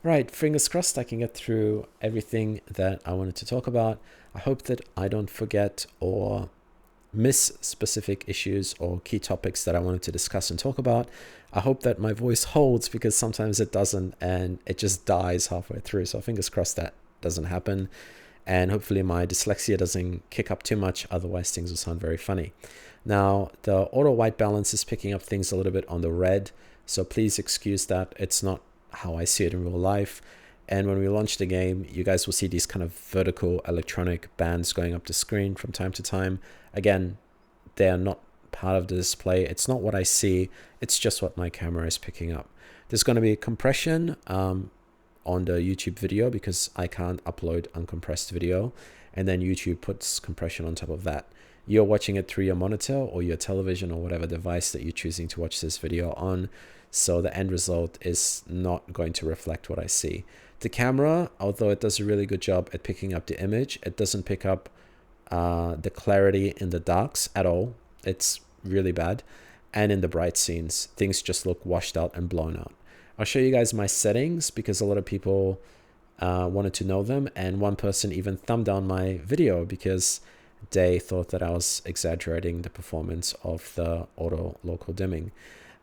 Right, fingers crossed I can get through everything that I wanted to talk about. I hope that I don't forget or miss specific issues or key topics that I wanted to discuss and talk about. I hope that my voice holds, because sometimes it doesn't and it just dies halfway through. So fingers crossed that doesn't happen. And hopefully my dyslexia doesn't kick up too much, otherwise things will sound very funny. Now, the auto white balance is picking up things a little bit on the red, so please excuse that. It's not how I see it in real life. And when we launch the game, you guys will see these kind of vertical electronic bands going up the screen from time to time. Again, they are not part of the display. It's not what I see. It's just what my camera is picking up. There's going to be compression on the YouTube video, because I can't upload uncompressed video, and then YouTube puts compression on top of that. You're watching it through your monitor or your television or whatever device that you're choosing to watch this video on, so the end result is not going to reflect what I see. The camera, although it does a really good job at picking up the image, it doesn't pick up the clarity in the darks at all. It's really bad. And in the bright scenes, things just look washed out and blown out. I'll show you guys my settings, because a lot of people wanted to know them, and one person even thumbed down my video because they thought that I was exaggerating the performance of the auto local dimming.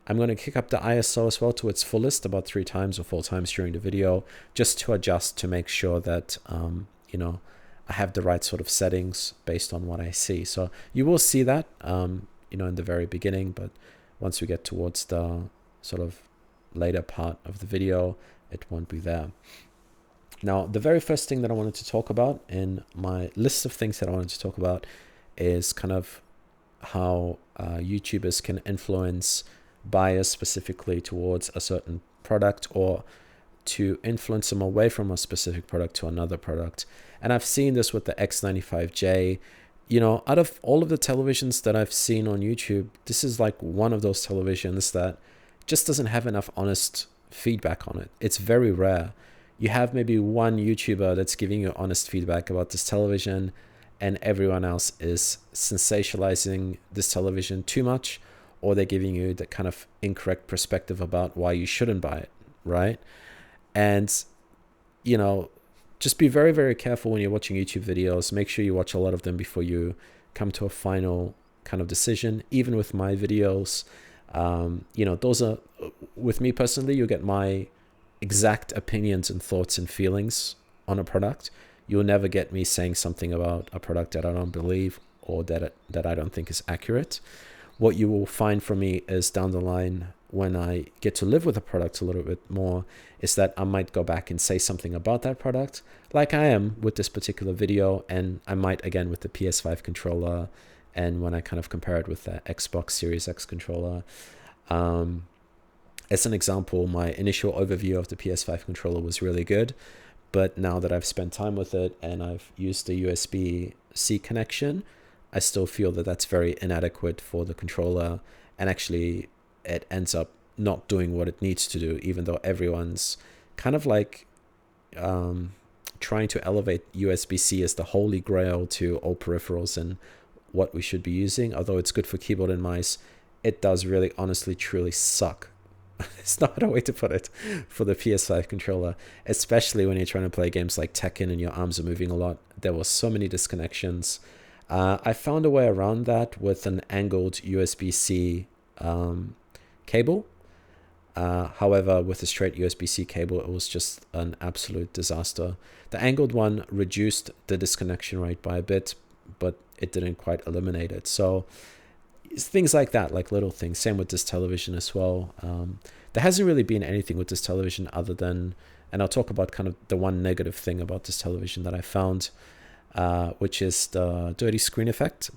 I'm going to kick up the ISO as well to its fullest about 3 times or 4 times during the video, just to adjust to make sure that I have the right sort of settings based on what I see. So you will see that in the very beginning, but once we get towards the sort of later part of the video, it won't be there. Now, the very first thing that I wanted to talk about in my list of things that I wanted to talk about is kind of how YouTubers can influence buyers specifically towards a certain product, or to influence them away from a specific product to another product. And I've seen this with the X95J. Out of all of the televisions that I've seen on YouTube, this is like one of those televisions that just doesn't have enough honest feedback on it. It's very rare. You have maybe one YouTuber that's giving you honest feedback about this television, and everyone else is sensationalizing this television too much, or they're giving you the kind of incorrect perspective about why you shouldn't buy it, right? And, just be very, very careful when you're watching YouTube videos. Make sure you watch a lot of them before you come to a final kind of decision. Even with my videos, those are, with me personally, you get my exact opinions and thoughts and feelings on a product. You'll never get me saying something about a product that I don't believe, or that I don't think is accurate. What you will find from me is down the line, when I get to live with a product a little bit more, is that I might go back and say something about that product, like I am with this particular video, and I might again with the PS5 controller, and when I kind of compare it with the Xbox Series X controller. As an example, my initial overview of the PS5 controller was really good, but now that I've spent time with it and I've used the USB-C connection, I still feel that that's very inadequate for the controller, and actually it ends up not doing what it needs to do, even though everyone's kind of like trying to elevate USB-C as the holy grail to all peripherals and what we should be using. Although it's good for keyboard and mice, it does really honestly truly suck. It's not a way to put it, for the PS5 controller, especially when you're trying to play games like Tekken and your arms are moving a lot. There were so many disconnections. I found a way around that with an angled USB-C cable. However, with a straight USB-C cable, it was just an absolute disaster. The angled one reduced the disconnection rate by a bit, but it didn't quite eliminate it. So it's things like that, like little things. Same with this television as well. There hasn't really been anything with this television other than, and I'll talk about kind of the one negative thing about this television that I found, which is the dirty screen effect.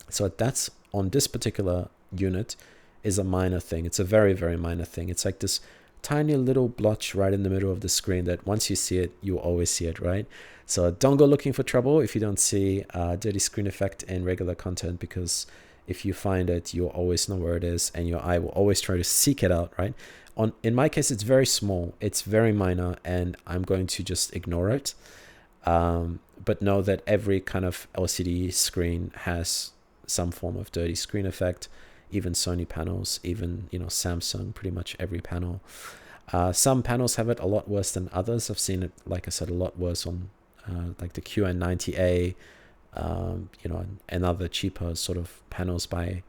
So that's on this particular unit is a minor thing. It's a very, very minor thing. It's like this tiny little blotch right in the middle of the screen that once you see it, you always see it, right? So don't go looking for trouble if you don't see dirty screen effect in regular content, because if you find it, you'll always know where it is, and your eye will always try to seek it out, right? In my case, it's very small, it's very minor, and I'm going to just ignore it. But know that every kind of LCD screen has some form of dirty screen effect. Even Sony panels, even Samsung, pretty much every panel. Some panels have it a lot worse than others. I've seen it, like I said, a lot worse on like the QN90A, and other cheaper sort of panels by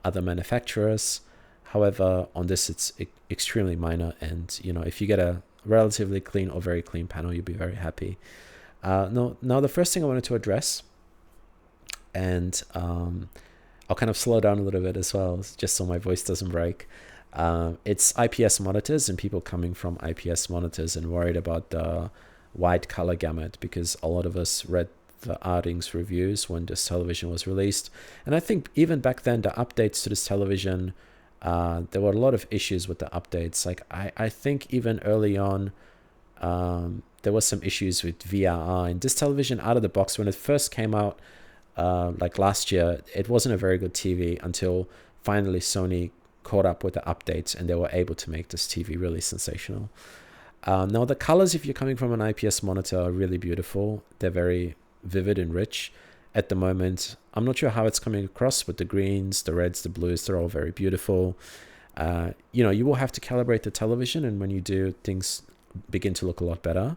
other manufacturers. However, on this, it's extremely minor, and if you get a relatively clean or very clean panel, you'll be very happy. Now the first thing I wanted to address, and I'll kind of slow down a little bit as well, just so my voice doesn't break. It's IPS monitors and people coming from IPS monitors and worried about the wide color gamut, because a lot of us read the Arding's reviews when this television was released. And I think even back then, the updates to this television, there were a lot of issues with the updates. Like I think even early on, there was some issues with VRR. And this television out of the box, when it first came out, like last year, it wasn't a very good TV until finally Sony caught up with the updates and they were able to make this TV really sensational. Now the colors, if you're coming from an IPS monitor, are really beautiful. They're very vivid and rich. At the moment, I'm not sure how it's coming across, but the greens, the reds, the blues, they're all very beautiful. You will have to calibrate the television, and when you do, things begin to look a lot better.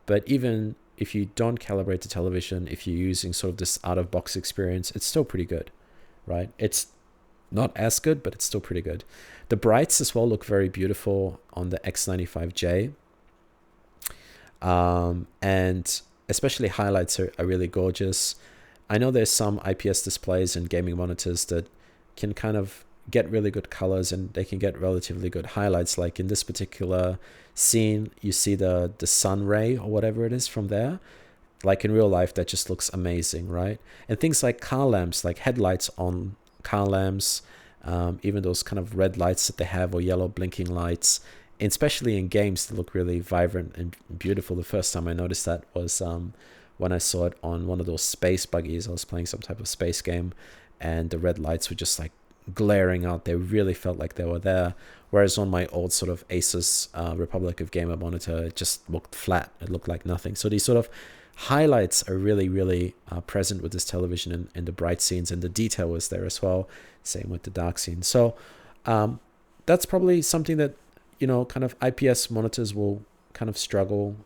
But even if you don't calibrate the television, if you're using sort of this out-of-box experience, it's still pretty good, right? It's not as good, but it's still pretty good. The brights as well look very beautiful on the X95J. And especially highlights are really gorgeous. I know there's some IPS displays and gaming monitors that can kind of get really good colors and they can get relatively good highlights. Like in this particular scene, you see the sun ray or whatever it is from there. Like in real life, that just looks amazing, right? And things like car lamps, like headlights on car lamps, even those kind of red lights that they have, or yellow blinking lights, and especially in games, they look really vibrant and beautiful. The first time I noticed that was when I saw it on one of those space buggies. I was playing some type of space game, and the red lights were just like glaring out. They really felt like they were there. Whereas on my old sort of Asus Republic of Gamer monitor, it just looked flat. It looked like nothing. So these sort of highlights are really, really present with this television in the bright scenes, and the detail was there as well. Same with the dark scenes. So that's probably something that, kind of IPS monitors will kind of struggle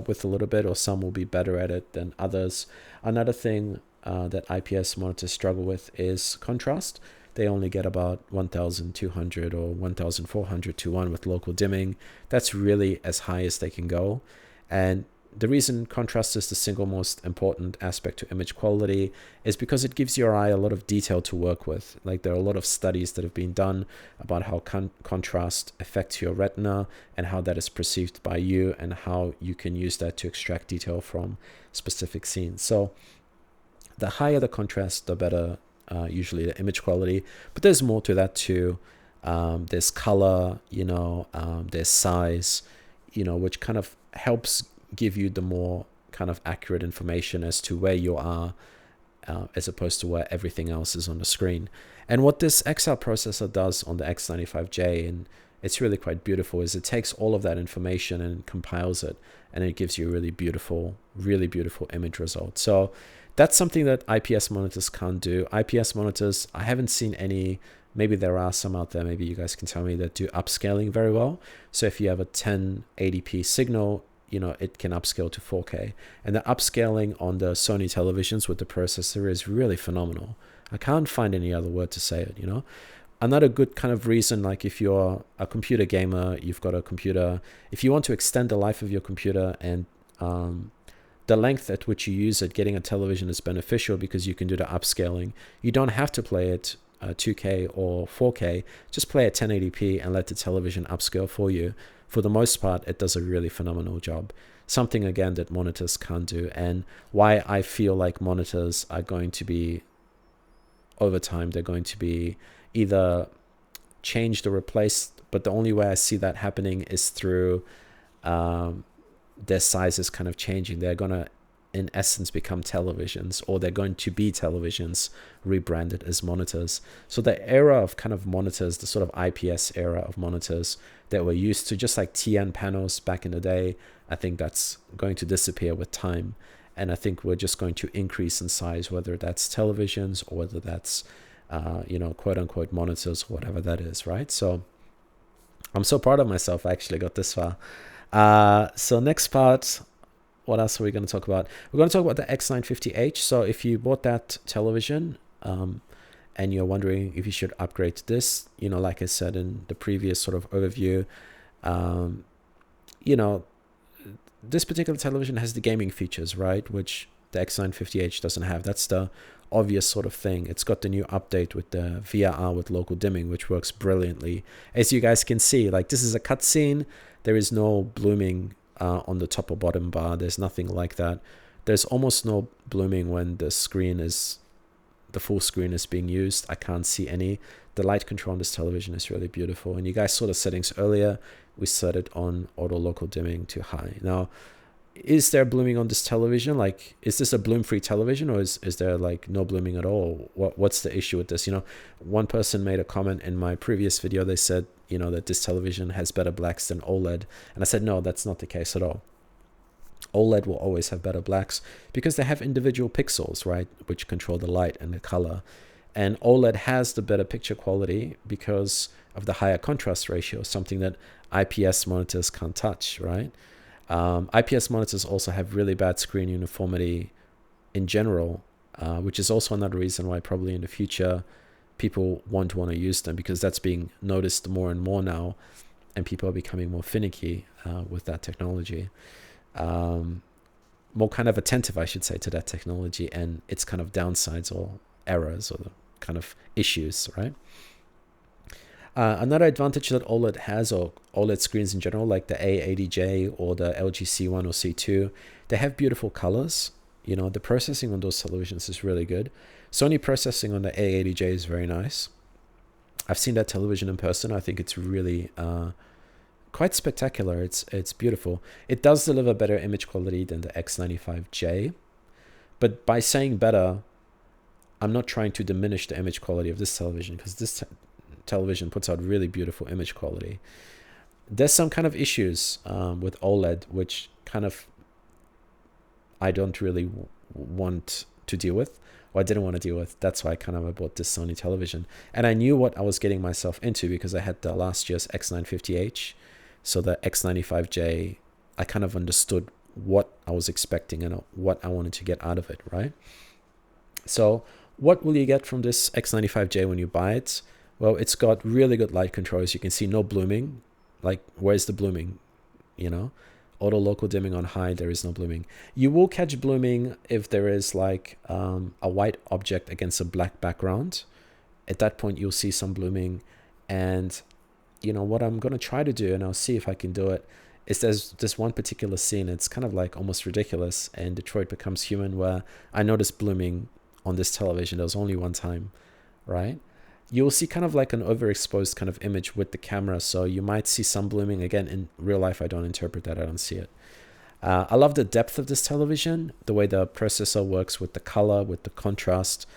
with a little bit, or some will be better at it than others. Another thing that IPS monitors struggle with is contrast. They only get about 1200 or 1400 to 1 with local dimming. That's really as high as they can go. And the reason contrast is the single most important aspect to image quality is because it gives your eye a lot of detail to work with. Like there are a lot of studies that have been done about how contrast affects your retina and how that is perceived by you and how you can use that to extract detail from specific scenes. So the higher the contrast, the better usually the image quality. But there's more to that too. There's color, there's size, which kind of helps give you the more kind of accurate information as to where you are, as opposed to where everything else is on the screen. And what this XR processor does on the X95J, and it's really quite beautiful, is it takes all of that information and compiles it, and it gives you a really beautiful image result. So that's something that IPS monitors can't do. IPS monitors, I haven't seen any. Maybe there are some out there, maybe you guys can tell me, that do upscaling very well. So if you have a 1080p signal, it can upscale to 4K. And the upscaling on the Sony televisions with the processor is really phenomenal. I can't find any other word to say it, Another good kind of reason, like if you're a computer gamer, you've got a computer, if you want to extend the life of your computer and the length at which you use it, getting a television is beneficial because you can do the upscaling. You don't have to play it 2K or 4K, just play at 1080p and let the television upscale for you. For the most part, it does a really phenomenal job. Something, again, that monitors can't do, and why I feel like monitors are going to be, over time, they're going to be either changed or replaced, but the only way I see that happening is through their sizes kind of changing. They're going to, in essence, become televisions, or they're going to be televisions rebranded as monitors. So the era of kind of monitors, the sort of IPS era of monitors that we're used to, just like TN panels back in the day, I think that's going to disappear with time. And I think we're just going to increase in size, whether that's televisions or whether that's, quote unquote monitors, or whatever that is, right? So I'm so proud of myself. I actually got this far. So next part, what else are we going to talk about? We're going to talk about the X950H. So if you bought that television and you're wondering if you should upgrade to this, you know, like I said in the previous sort of overview, you know, this particular television has the gaming features, right? Which the X950H doesn't have. That's the obvious sort of thing. It's got the new update with the VRR with local dimming, which works brilliantly. As you guys can see, like this is a cutscene. There is no blooming on the top or bottom bar. There's nothing like that. There's almost no blooming when the full screen is being used. I can't see any. The light control on this television is really beautiful. And you guys saw the settings earlier. We set it on auto local dimming to high. Now, is there blooming on this television? Like, is this a bloom-free television, or is there like no blooming at all? What's the issue with this? You know, one person made a comment in my previous video. They said, you know, that this television has better blacks than OLED. And I said, no, that's not the case at all. OLED will always have better blacks because they have individual pixels, right, which control the light and the color. And OLED has the better picture quality because of the higher contrast ratio, something that IPS monitors can't touch, right? IPS monitors also have really bad screen uniformity in general, which is also another reason why probably in the future people won't want to use them, because that's being noticed more and more now, and people are becoming more finicky with that technology. More kind of attentive, I should say, to that technology and its kind of downsides or errors or the kind of issues, right? Another advantage that OLED has, or OLED screens in general, like the A7iV or the LG C1 or C2, they have beautiful colors. You know, the processing on those televisions is really good. Sony processing on the A7iV is very nice. I've seen that television in person. I think it's really quite spectacular. It's beautiful. It does deliver better image quality than the X95J. But by saying better, I'm not trying to diminish the image quality of this television, because this television puts out really beautiful image quality. There's some kind of issues with OLED, which kind of I don't really want to deal with, or I didn't want to deal with. That's why I bought this Sony television. And I knew what I was getting myself into because I had the last year's X950H. So the X95J, I kind of understood what I was expecting and what I wanted to get out of it, right? So what will you get from this X95J when you buy it? Well, it's got really good light control. As you can see, no blooming. Like, where's the blooming? You know, auto local dimming on high, there is no blooming. You will catch blooming if there is like a white object against a black background. At that point, you'll see some blooming. And, you know, what I'm going to try to do, and I'll see if I can do it, is there's this one particular scene. It's kind of like almost ridiculous. And Detroit Becomes Human, where I noticed blooming on this television. There was only one time, right? You'll see kind of like an overexposed kind of image with the camera. So you might see some blooming. Again, in real life, I don't interpret that. I don't see it. I love the depth of this television, the way the processor works with the color, with the contrast,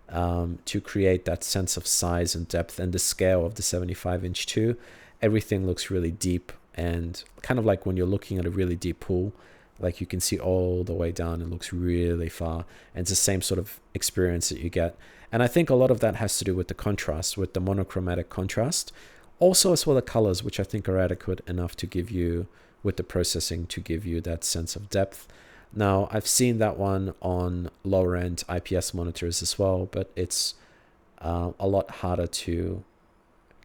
to create that sense of size and depth, and the scale of the 75-inch too. Everything looks really deep, and kind of like when you're looking at a really deep pool, like you can see all the way down. It looks really far, and it's the same sort of experience that you get. And I think a lot of that has to do with the contrast, with the monochromatic contrast. Also as well the colors, which I think are adequate enough to give you, with the processing, to give you that sense of depth. Now, I've seen that one on lower end IPS monitors as well, but it's a lot harder to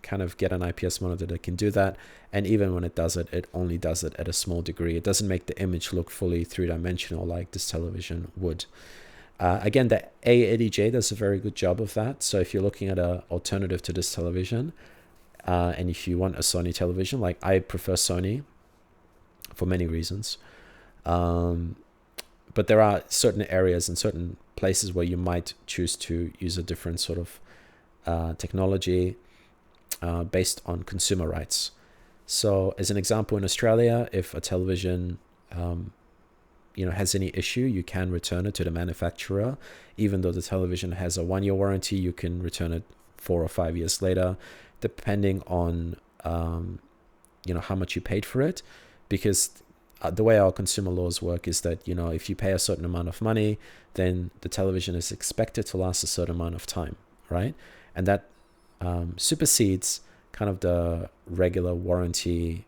kind of get an IPS monitor that can do that. And even when it does it, it only does it at a small degree. It doesn't make the image look fully three-dimensional like this television would. Again, the A7iV does a very good job of that. So if you're looking at an alternative to this television, and if you want a Sony television, like I prefer Sony for many reasons. But there are certain areas and certain places where you might choose to use a different sort of technology based on consumer rights. So as an example, in Australia, if a television has any issue, you can return it to the manufacturer. Even though the television has a 1-year warranty, you can return it 4 or 5 years later, depending on how much you paid for it. Because the way our consumer laws work is that, if you pay a certain amount of money, then the television is expected to last a certain amount of time, right? And that supersedes kind of the regular warranty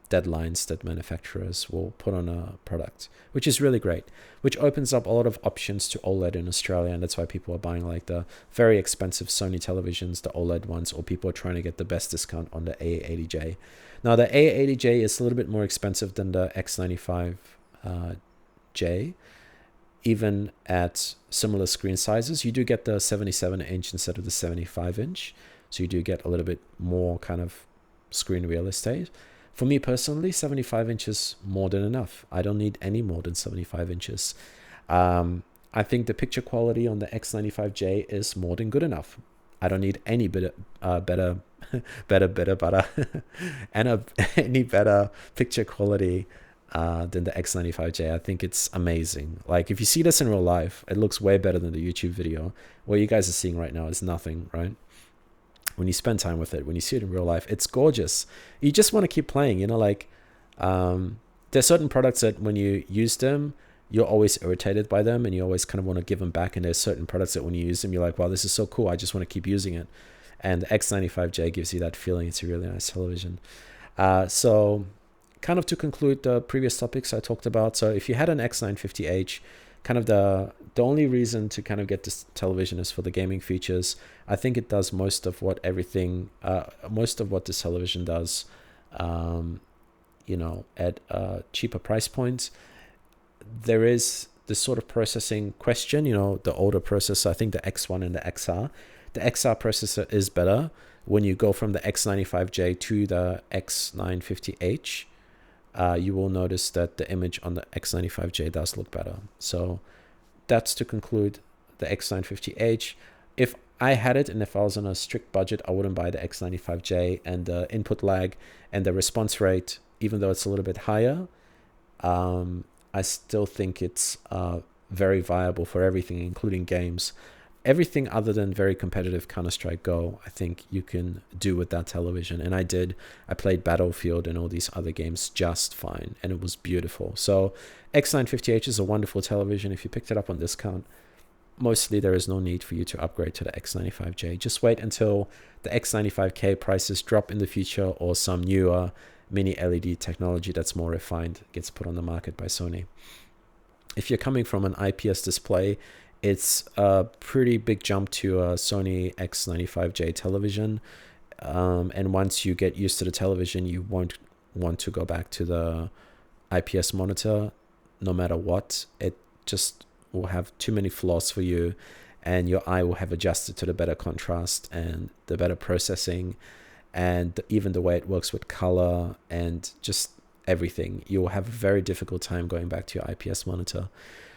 deadlines that manufacturers will put on a product, which is really great, which opens up a lot of options to OLED in Australia. And that's why people are buying like the very expensive Sony televisions, the OLED ones, or people are trying to get the best discount on the A7iV. Now the A7iV is a little bit more expensive than the X95J. Even at similar screen sizes, you do get the 77-inch instead of the 75-inch. So you do get a little bit more kind of screen real estate. For me personally, 75 inches more than enough. I don't need any more than 75 inches. I think the picture quality on the X95J is more than good enough. I don't need any better, any better picture quality than the X95J. I think it's amazing. Like if you see this in real life, it looks way better than the YouTube video. What you guys are seeing right now is nothing, right? When you spend time with it, when you see it in real life, it's gorgeous. You just want to keep playing, you know, like there's certain products that when you use them, you're always irritated by them and you always kind of want to give them back. And there's certain products that when you use them, you're like, wow, this is so cool. I just want to keep using it. And the X95J gives you that feeling. It's a really nice television. So kind of to conclude the previous topics I talked about. So if you had an X950H, kind of the only reason to kind of get this television is for the gaming features. I think it does most of what this television does, you know, at a cheaper price point. There is this sort of processing question, you know, the older processor, I think the X1 and the XR. The XR processor is better when you go from the X95J to the X950H. You will notice that the image on the X95J does look better. So that's to conclude the X950H. If I had it and if I was on a strict budget, I wouldn't buy the X95J, and the input lag and the response rate, even though it's a little bit higher, I still think it's very viable for everything, including games. Everything other than very competitive Counter-Strike Go, I think you can do with that television. And I did. I played Battlefield and all these other games just fine, and it was beautiful. So X950H is a wonderful television. If you picked it up on discount, mostly there is no need for you to upgrade to the X95J. Just wait until the X95K prices drop in the future, or some newer mini LED technology that's more refined gets put on the market by Sony. If you're coming from an IPS display, it's a pretty big jump to a Sony X95J television. And once you get used to the television, you won't want to go back to the IPS monitor no matter what. It just will have too many flaws for you, and your eye will have adjusted to the better contrast and the better processing, and even the way it works with color and just everything. You will have a very difficult time going back to your IPS monitor.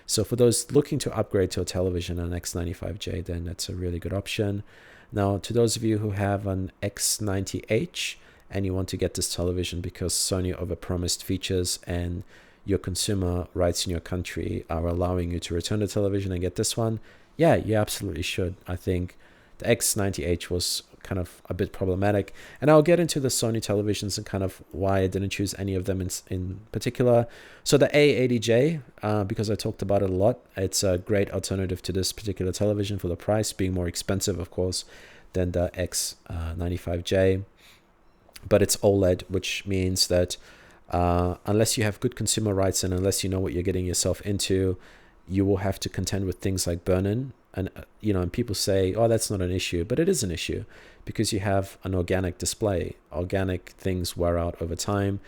So for those looking to upgrade to a television, an X95J, then that's a really good option. Now, to those of you who have an X90H and you want to get this television because Sony overpromised features and your consumer rights in your country are allowing you to return the television and get this one, yeah, you absolutely should. I think the X90H was kind of a bit problematic, and I'll get into the Sony televisions and kind of why I didn't choose any of them in particular. So the A7iV, because I talked about it a lot, it's a great alternative to this particular television for the price, being more expensive, of course, than the X95J. But it's OLED, which means that unless you have good consumer rights and unless you know what you're getting yourself into, you will have to contend with things like burn-in. And and people say, oh, that's not an issue, but it is an issue because you have an organic display. Organic things wear out over time.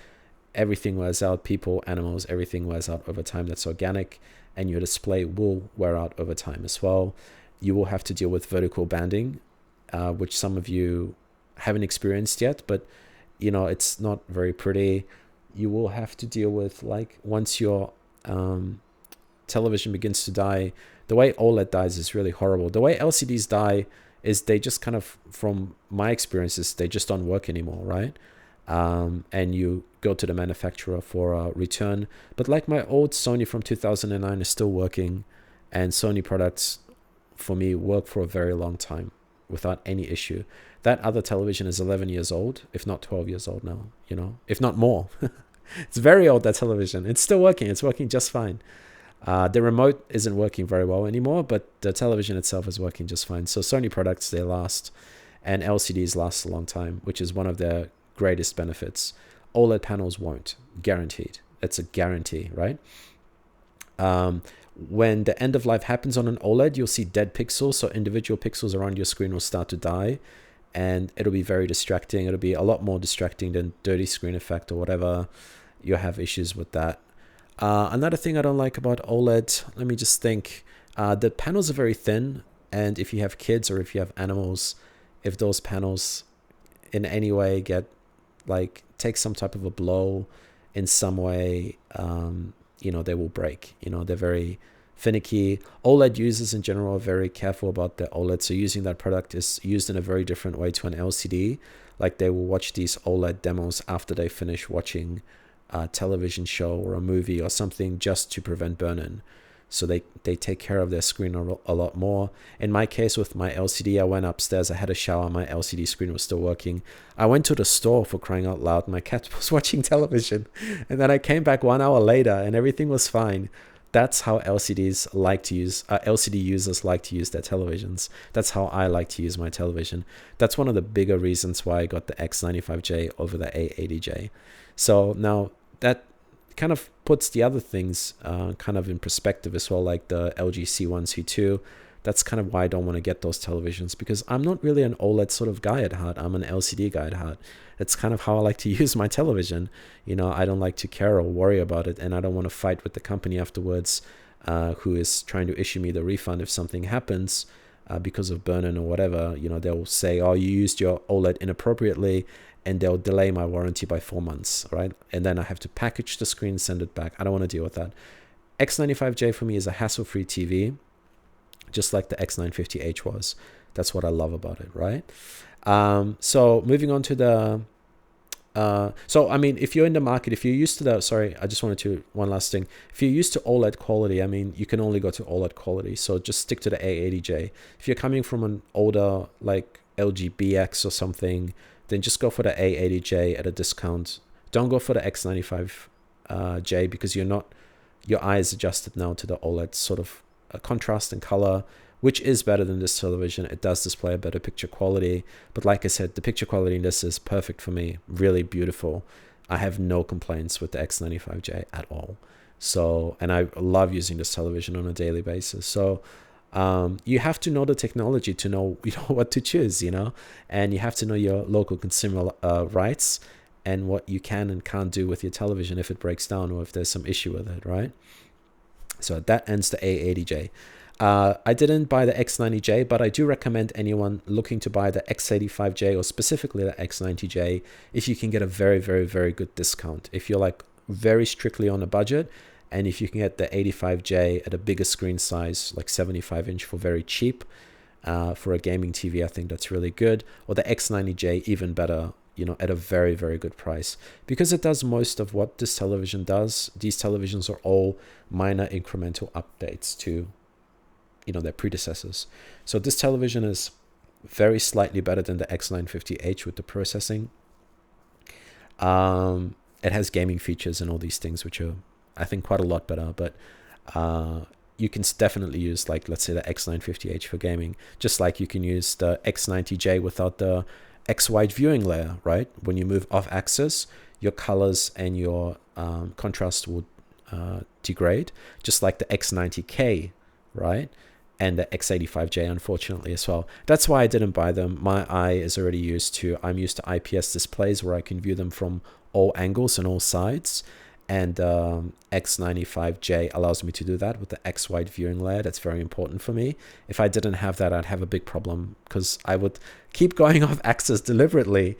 Everything wears out. People, animals, everything wears out over time. That's organic, and your display will wear out over time as well. You will have to deal with vertical banding, which some of you haven't experienced yet, but it's not very pretty. You will have to deal with, like, once your television begins to die, the way OLED dies is really horrible. The way LCDs die is they just kind of, from my experiences, they just don't work anymore, right? And you go to the manufacturer for a return. But like my old Sony from 2009 is still working, and Sony products for me work for a very long time without any issue. That other television is 11 years old, if not 12 years old now, if not more. It's very old, that television. It's still working. It's working just fine. The remote isn't working very well anymore, but the television itself is working just fine. So Sony products, they last. and LCDs last a long time, which is one of their greatest benefits. OLED panels won't, guaranteed. It's a guarantee, right? When the end of life happens on an OLED, you'll see dead pixels, so individual pixels around your screen will start to die, and it'll be very distracting. It'll be a lot more distracting than dirty screen effect or whatever. You'll have issues with that. Another thing I don't like about OLED, let me just think. The panels are very thin, and if you have kids or if you have animals, if those panels in any way get take some type of a blow in some way, they will break. They're very finicky. OLED users in general are very careful about their OLED, so using that product is used in a very different way to an LCD. Like, they will watch these OLED demos after they finish watching a television show or a movie or something, just to prevent burn-in. So they take care of their screen a lot more. In my case with my LCD, I went upstairs, I had a shower, my LCD screen was still working. I went to the store, for crying out loud, my cat was watching television, and then I came back 1 hour later and everything was fine. That's how LCD users like to use their televisions. That's how I like to use my television. That's one of the bigger reasons why I got the X95J over the A80J. So now that kind of puts the other things kind of in perspective as well, like the LG C1, C2. That's kind of why I don't want to get those televisions, because I'm not really an OLED sort of guy at heart. I'm an LCD guy at heart. It's kind of how I like to use my television. I don't like to care or worry about it, and I don't want to fight with the company afterwards who is trying to issue me the refund if something happens because of burn-in or whatever. They'll say, oh, you used your OLED inappropriately, and they'll delay my warranty by 4 months, right? And then I have to package the screen, send it back. I don't want to deal with that. X95J for me is a hassle-free TV, just like the X950H was. That's what I love about it, right? So moving on to the... if you're in the market, if you're used to one last thing. If you're used to OLED quality, you can only go to OLED quality. So just stick to the A80J. If you're coming from an older, like LG BX or something, then just go for the A80J at a discount. Don't go for the X95J because your eye is adjusted now to the OLED sort of contrast and color, which is better than this television. It does display a better picture quality, but like I said, the picture quality in this is perfect for me, really beautiful. I have no complaints with the X95J at all. So, and I love using this television on a daily basis. So you have to know the technology to know what to choose, and you have to know your local consumer rights and what you can and can't do with your television if it breaks down or if there's some issue with it, right? So that ends the A80J. I didn't buy the X90J, but I do recommend anyone looking to buy the X85J or specifically the X90J if you can get a very, very, very good discount. If you're like very strictly on a budget, and if you can get the 85J at a bigger screen size, like 75-inch for very cheap, for a gaming TV, I think that's really good. Or the X90J, even better, at a very, very good price. Because it does most of what this television does. These televisions are all minor incremental updates to, their predecessors. So this television is very slightly better than the X950H with the processing. It has gaming features and all these things, which are, I think, quite a lot better, but you can definitely use, like, let's say the X950H for gaming, just like you can use the X90J without the X-wide viewing layer, right? When you move off axis, your colors and your contrast will degrade, just like the X90K, right? And the X85J, unfortunately, as well. That's why I didn't buy them. My eye is already I'm used to IPS displays where I can view them from all angles and all sides. And X95J allows me to do that with the X-wide viewing layer. That's very important for me. If I didn't have that, I'd have a big problem because I would keep going off axis deliberately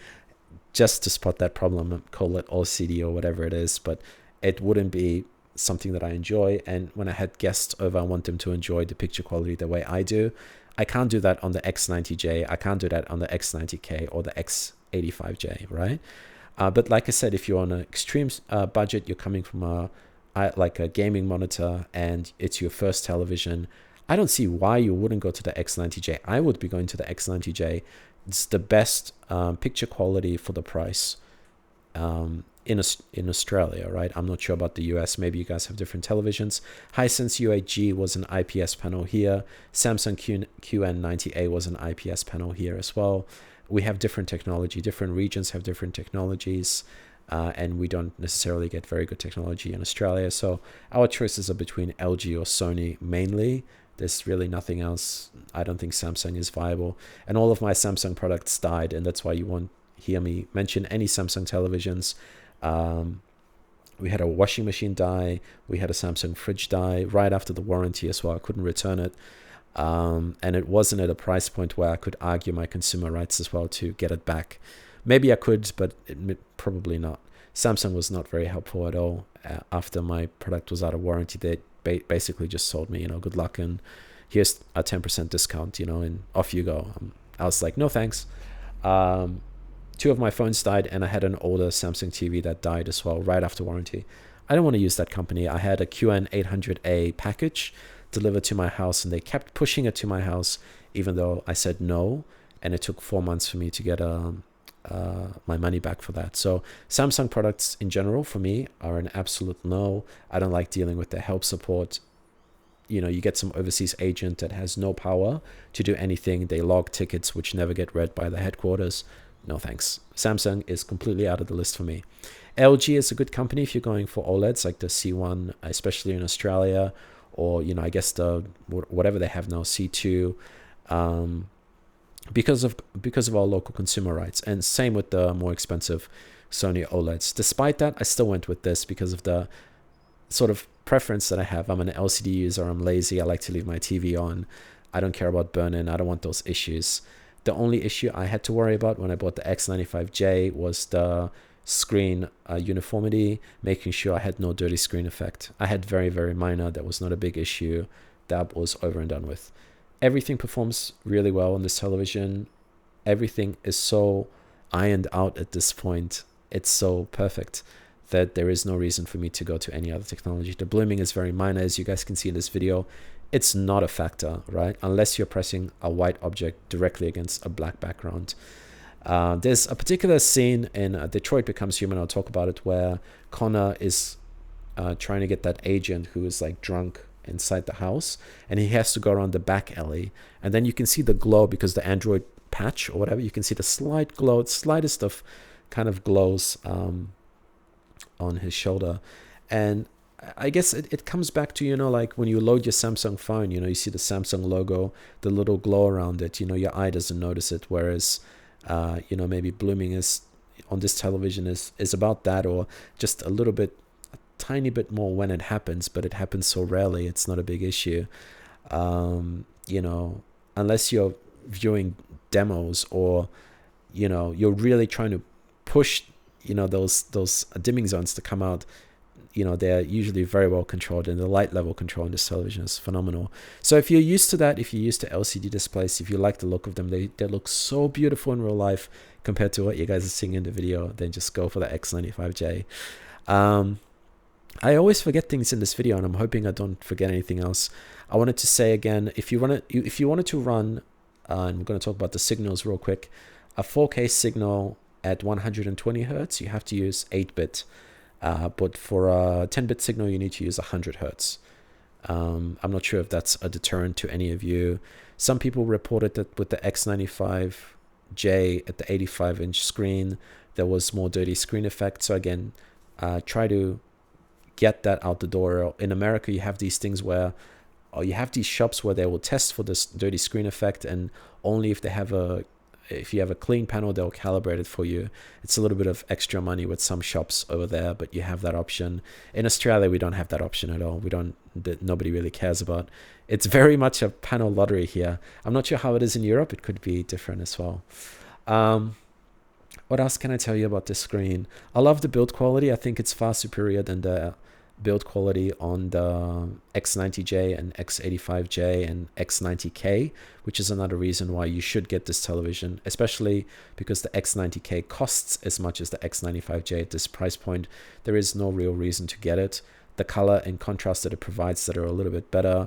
just to spot that problem, call it OCD or whatever it is, but it wouldn't be something that I enjoy. And when I had guests over, I want them to enjoy the picture quality the way I do. I can't do that on the X90J. I can't do that on the X90K or the X85J, right? But like I said, if you're on an extreme budget, you're coming from a gaming monitor and it's your first television, I don't see why you wouldn't go to the X90J. I would be going to the X90J. It's the best picture quality for the price in Australia, right? I'm not sure about the US. Maybe you guys have different televisions. Hisense U8G was an IPS panel here. Samsung QN90A was an IPS panel here as well. we have different technology. Different regions have different technologies, and we don't necessarily get very good technology in Australia. So our choices are between LG or Sony mainly. There's really nothing else. I don't think Samsung is viable. And all of my Samsung products died, and that's why you won't hear me mention any Samsung televisions. We had a washing machine die. We had a Samsung fridge die right after the warranty as well. I couldn't return it. And it wasn't at a price point where I could argue my consumer rights as well to get it back. Maybe I could, but probably not. Samsung was not very helpful at all. After my product was out of warranty, they basically just sold me, good luck, and here's a 10% discount, and off you go. I was like, no thanks. 2 of my phones died, and I had an older Samsung TV that died as well right after warranty. I don't want to use that company. I had a QN800A package delivered to my house, and they kept pushing it to my house even though I said no, and it took 4 months for me to get my money back for that. So Samsung products in general for me are an absolute no. I don't like dealing with their help support. You get some overseas agent that has no power to do anything. They log tickets which never get read by the headquarters. No thanks. Samsung is completely out of the list for me. LG is a good company if you're going for OLEDs, like the C1, especially in Australia, or I guess the whatever they have now, C2, because of our local consumer rights. And same with the more expensive Sony OLEDs. Despite that, I still went with this because of the sort of preference that I have. I'm an LCD user. I'm lazy. I like to leave my TV on. I don't care about burn-in. I don't want those issues. The only issue I had to worry about when I bought the X95J was the screen uniformity, making sure I had no dirty screen effect. I had very, very minor. That was not a big issue. That was over and done with. Everything performs really well on this television. Everything is so ironed out at this point. It's so perfect that there is no reason for me to go to any other technology. The blooming is very minor, as you guys can see in this video. It's not a factor, right? Unless you're pressing a white object directly against a black background. There's a particular scene in Detroit Becomes Human, I'll talk about it, where Connor is trying to get that agent who is like drunk inside the house, and he has to go around the back alley, and then you can see the glow because the Android patch or whatever, you can see the slight glow, slightest of kind of glows on his shoulder. And I guess it comes back to, like when you load your Samsung phone, you see the Samsung logo, the little glow around it, your eye doesn't notice it. Whereas, maybe blooming is on this television is about that, or just a little bit, a tiny bit more when it happens, but it happens so rarely, it's not a big issue. Unless you're viewing demos or, you're really trying to push, those dimming zones to come out. They're usually very well controlled, and the light level control on this television is phenomenal. So if you're used to that, if you're used to LCD displays, if you like the look of them, they look so beautiful in real life compared to what you guys are seeing in the video, then just go for the X95J. I always forget things in this video, and I'm hoping I don't forget anything else. I wanted to say again, if you wanted to run, and we're going to talk about the signals real quick, a 4K signal at 120 Hertz, you have to use 8-bit. But for a 10-bit signal, you need to use 100 Hertz. I'm not sure if that's a deterrent to any of you. Some people reported that with the X95J at the 85-inch screen, there was more dirty screen effect. So again, try to get that out the door. In America, you have these things where, or you have these shops where they will test for this dirty screen effect, and only if you have a clean panel, they'll calibrate it for you. It's a little bit of extra money with some shops over there, but you have that option. In Australia, we don't have that option at all. Nobody really cares about. It's very much a panel lottery here. I'm not sure how it is in Europe. It could be different as well. What else can I tell you about this screen? I love the build quality. I think it's far superior than the build quality on the X90J and X85J and X90K, which is another reason why you should get this television, especially because the X90K costs as much as the X95J at this price point. There is no real reason to get it. The color and contrast that it provides that are a little bit better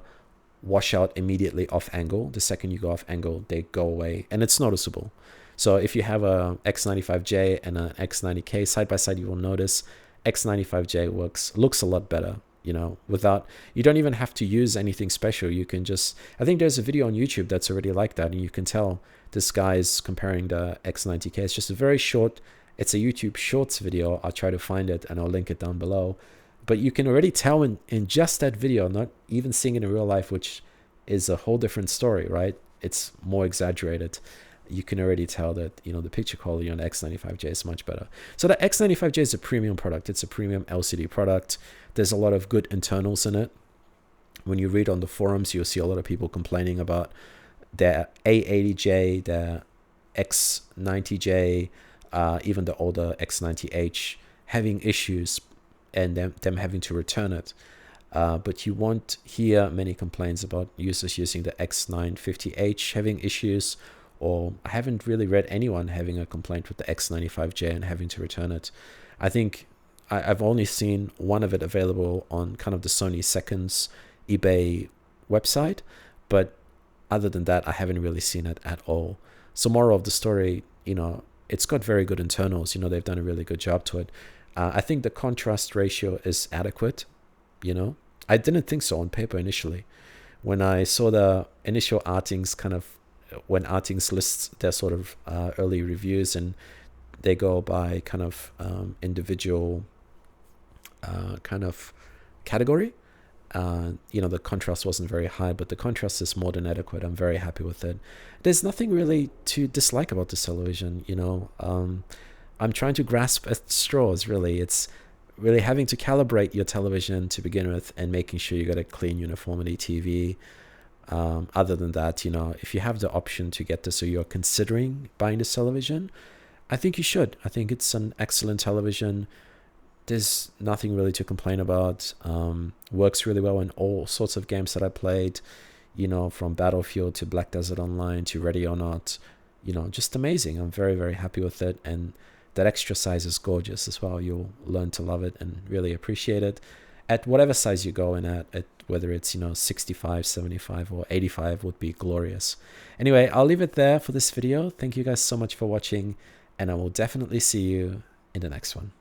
wash out immediately off angle. The second you go off angle, they go away, and it's noticeable. So if you have a X95J and an X90K side by side, you will notice X95J looks a lot better you know, without, you don't even have to use anything special. You can just, I think there's a video on YouTube that's already like that, and you can tell this guy's comparing the X90K. It's just a very short, it's a YouTube Shorts video. I'll try to find it and I'll link it down below. But you can already tell in just that video, not even seeing it in real life, which is a whole different story, right? It's more exaggerated. You can already tell that, you know, the picture quality on the X95J is much better. So the X95J is a premium product. It's a premium LCD product. There's a lot of good internals in it. When you read on the forums, you'll see a lot of people complaining about their A80J, their X90J, even the older X90H having issues and them having to return it. But you won't hear many complaints about users using the X950H having issues, or I haven't really read anyone having a complaint with the X95J and having to return it. I think I've only seen one of it available on kind of the Sony Seconds eBay website, but other than that, I haven't really seen it at all. So moral of the story, you know, it's got very good internals. You know, they've done a really good job to it. I think the contrast ratio is adequate, you know. I didn't think so on paper initially. When I saw the initial Artings kind of, when Artings lists their sort of early reviews and they go by kind of individual kind of category, you know, the contrast wasn't very high, but the contrast is more than adequate. I'm very happy with it. There's nothing really to dislike about this television, you know. I'm trying to grasp at straws, really. It's really having to calibrate your television to begin with and making sure you got a clean uniformity TV. Other than that, you know, if you have the option to get this or you're considering buying this television, I think you should. I think it's an excellent television. There's nothing really to complain about. Works really well in all sorts of games that I played, you know, from Battlefield to Black Desert Online to Ready or Not, you know, just amazing. I'm very, very happy with it. And that extra size is gorgeous as well. You'll learn to love it and really appreciate it at whatever size you go in at whether it's, you know, 65, 75 or 85 would be glorious. Anyway, I'll leave it there for this video. Thank you guys so much for watching, and I will definitely see you in the next one.